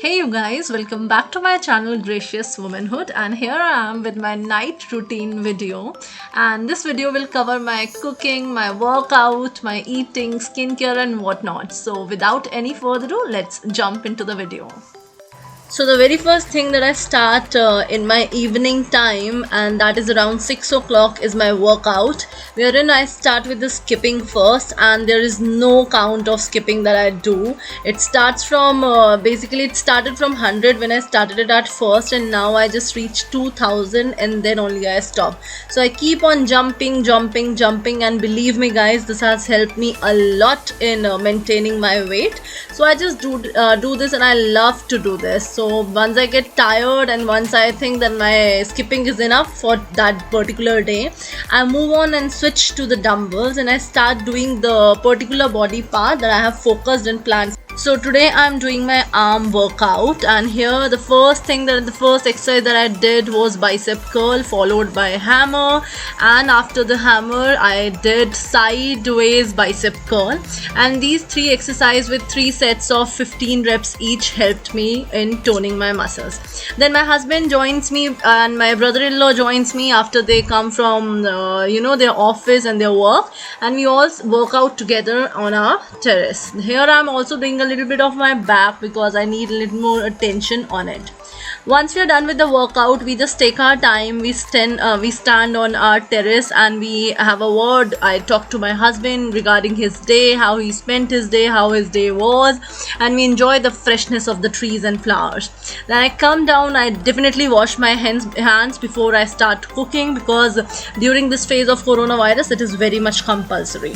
Hey you guys, welcome back to my channel Gracious Womanhood, and here I am with my night routine video. And this video will cover my cooking, my workout, my eating, skincare and whatnot. So without any further ado, let's jump into the video. So the very first thing that I start in my evening time, and that is around 6 o'clock, is my workout, wherein I start with the skipping first, and there is no count of skipping that I do. It starts from basically it started from 100 when I started it at first, and now I just reached 2000 and then only I stop. So I keep on jumping, and believe me guys, this has helped me a lot in maintaining my weight. So I just do this, and I love to do this. So once I get tired and once I think that my skipping is enough for that particular day, I move on and switch to the dumbbells, and I start doing the particular body part that I have focused and planned. So today I'm doing my arm workout, and here the first exercise that I did was bicep curl followed by hammer, and after the hammer I did sideways bicep curl, and these three exercises with 3 sets of 15 reps each helped me in toning my muscles. Then my husband joins me and my brother-in-law joins me after they come from their office and their work, and we all work out together on our terrace. Here I'm also doing a little bit of my back because I need a little more attention on it. Once we are done with the workout, we just take our time. We stand on our terrace and we have a word. I talk to my husband regarding his day, how he spent his day, how his day was, and we enjoy the freshness of the trees and flowers. Then I come down. I definitely wash my hands before I start cooking, because during this phase of coronavirus it is very much compulsory.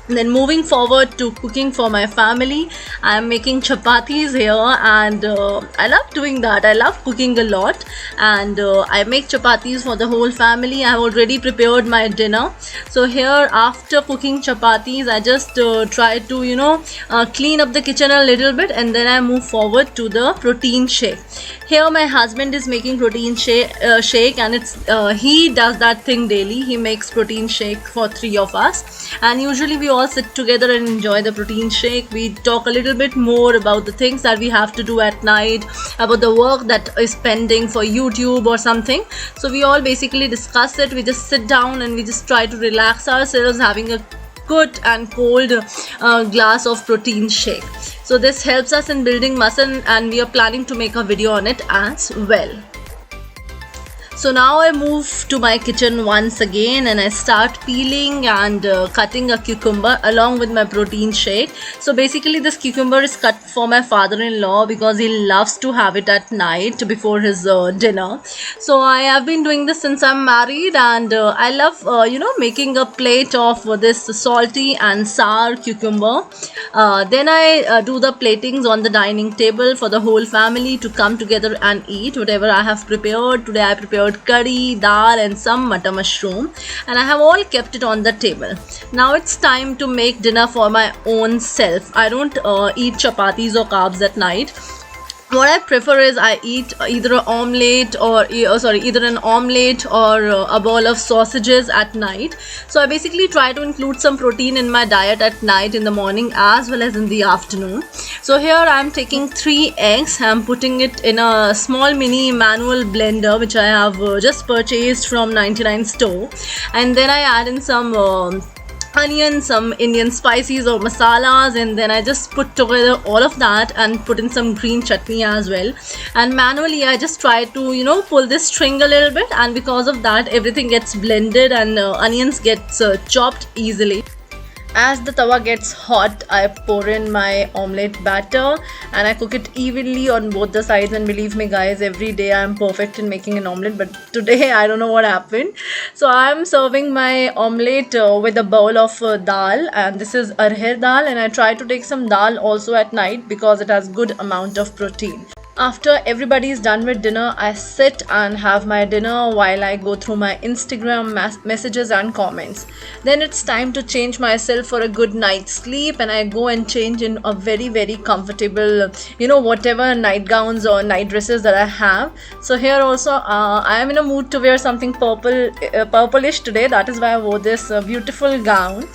Then moving forward to cooking for my family, I am making chapatis here, and I love doing that. I love cooking a lot, and I make chapatis for the whole family. I have already prepared my dinner. So here, after cooking chapatis, I just try to clean up the kitchen a little bit, and then I move forward to the protein shake. Here my husband is making protein shake, and he does that thing daily. He makes protein shake for 3 of us, and usually we all sit together and enjoy the protein shake. We talk a little bit more about the things that we have to do at night, about the work that is pending for YouTube or something. So we all basically discuss it. We just sit down and we just try to relax ourselves, having a good and cold glass of protein shake. So this helps us in building muscle, and we are planning to make a video on it as well. So now I move to my kitchen once again, and I start peeling and cutting a cucumber along with my protein shake. So basically this cucumber is cut for my father-in-law because he loves to have it at night before his dinner. So I have been doing this since I'm married, and I love making a plate of this salty and sour cucumber. Then I do the platings on the dining table for the whole family to come together and eat whatever I have prepared. Today I prepared curry, dal and some matar mushroom, and I have all kept it on the table. Now it's time to make dinner for my own self. I don't eat chapatis or carbs at night. What I prefer is I eat either an omelette or a bowl of sausages at night. So I basically try to include some protein in my diet at night, in the morning as well as in the afternoon. So here I am taking 3 eggs. I am putting it in a small mini manual blender which I have just purchased from 99 store, and then I add in some onions, some Indian spices or masalas, and then I just put together all of that and put in some green chutney as well. And manually I just try to pull this string a little bit, and because of that everything gets blended and onions gets chopped easily. As the tawa gets hot, I pour in my omelette batter and I cook it evenly on both the sides. And believe me guys, every day I am perfect in making an omelette, but today I don't know what happened. So I am serving my omelette with a bowl of dal, and this is arher dal, and I try to take some dal also at night because it has good amount of protein. After everybody is done with dinner, I sit and have my dinner while I go through my Instagram messages and comments. Then it's time to change myself for a good night's sleep, and I go and change in a very very comfortable whatever nightgowns or night dresses that I have. So here also I am in a mood to wear something purplish today. That is why I wore this beautiful gown.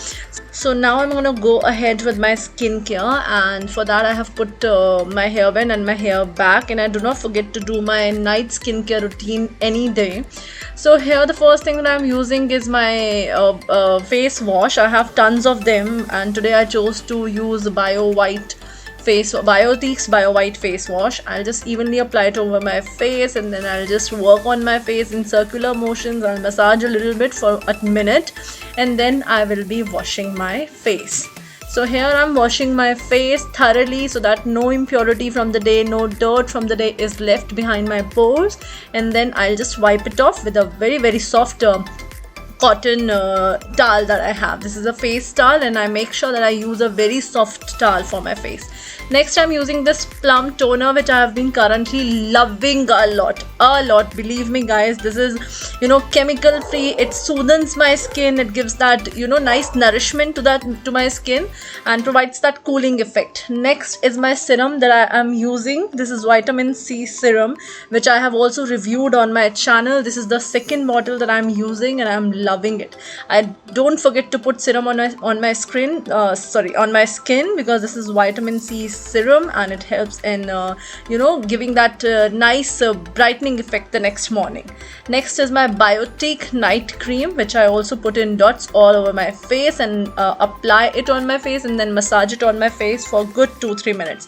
So now I'm gonna go ahead with my skincare, and for that I have put my hairband and my hair back, and I do not forget to do my night skincare routine any day. So here the first thing that I'm using is my face wash. I have tons of them, and today I chose to use Biotique's Bio White face wash. I'll just evenly apply it over my face, and then I'll just work on my face in circular motions. I'll massage a little bit for a minute, and then I will be washing my face. So here I'm washing my face thoroughly so that no impurity from the day, no dirt from the day is left behind my pores, and then I'll just wipe it off with a very soft cotton towel that I have. This is a face towel, and I make sure that I use a very soft towel for my face. Next, I'm using this plum toner, which I have been currently loving a lot. Believe me, guys, this is, chemical free. It soothes my skin. It gives that, nice nourishment to my skin, and provides that cooling effect. Next is my serum that I am using. This is vitamin C serum, which I have also reviewed on my channel. This is the second bottle that I'm using, and I'm loving it. I don't forget to put serum on my skin, because this is vitamin C serum, and it helps in giving that nice brightening effect the next morning. Next is my Biotique night cream, which I also put in dots all over my face, and apply it on my face, and then massage it on my face for good 2-3 minutes.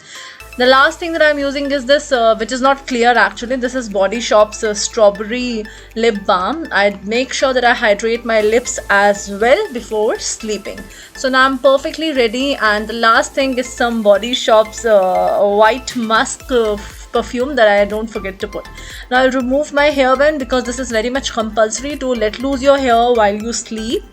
The last thing that I'm using is this, which is not clear actually. This is Body Shop's strawberry lip balm. I make sure that I hydrate my lips as well before sleeping. So now I'm perfectly ready, and the last thing is some Body Shop's white musk perfume that I don't forget to put. Now I'll remove my hairband, because this is very much compulsory to let loose your hair while you sleep.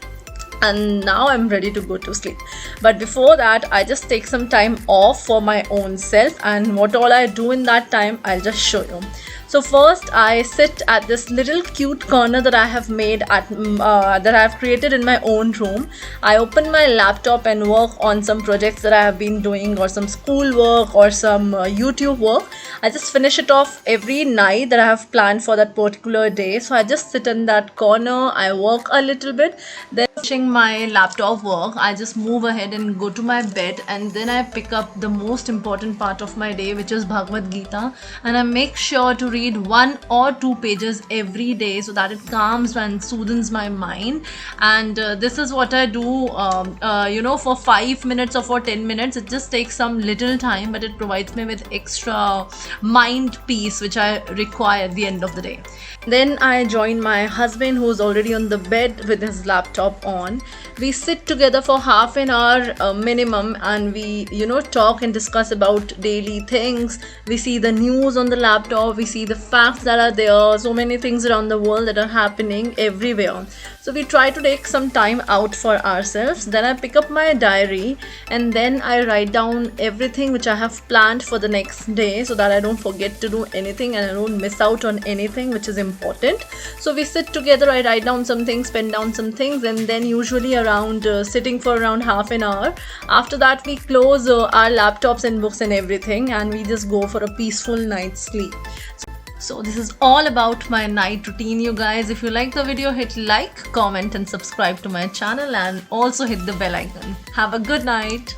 And now I'm ready to go to sleep. But before that, I just take some time off for my own self, and what all I do in that time, I'll just show you. So first, I sit at this little cute corner that I have made that I have created in my own room. I open my laptop and work on some projects that I have been doing, or some school work, or some YouTube work. I just finish it off every night that I have planned for that particular day. So I just sit in that corner, I work a little bit, then finishing my laptop work, I just move ahead and go to my bed, and then I pick up the most important part of my day, which is Bhagavad Gita, and I make sure to read 1 or 2 pages every day so that it calms and soothes my mind. And this is what I do for 5 minutes or for 10 minutes. It just takes some little time, but it provides me with extra mind peace, which I require at the end of the day. Then I join my husband, who's already on the bed with his laptop on. We sit together for half an hour minimum, and we talk and discuss about daily things. We see the news on the laptop, we see the facts that are there, so many things around the world that are happening everywhere. So we try to take some time out for ourselves. Then I pick up my diary, and then I write down everything which I have planned for the next day, so that I don't forget to do anything and I don't miss out on anything which is important. So we sit together, I write down some things, pen down some things, and then usually around sitting for around half an hour. After that, we close our laptops and books and everything, and we just go for a peaceful night's sleep. So this is all about my night routine, you guys. If you like the video, hit like, comment and subscribe to my channel, and also hit the bell icon. Have a good night.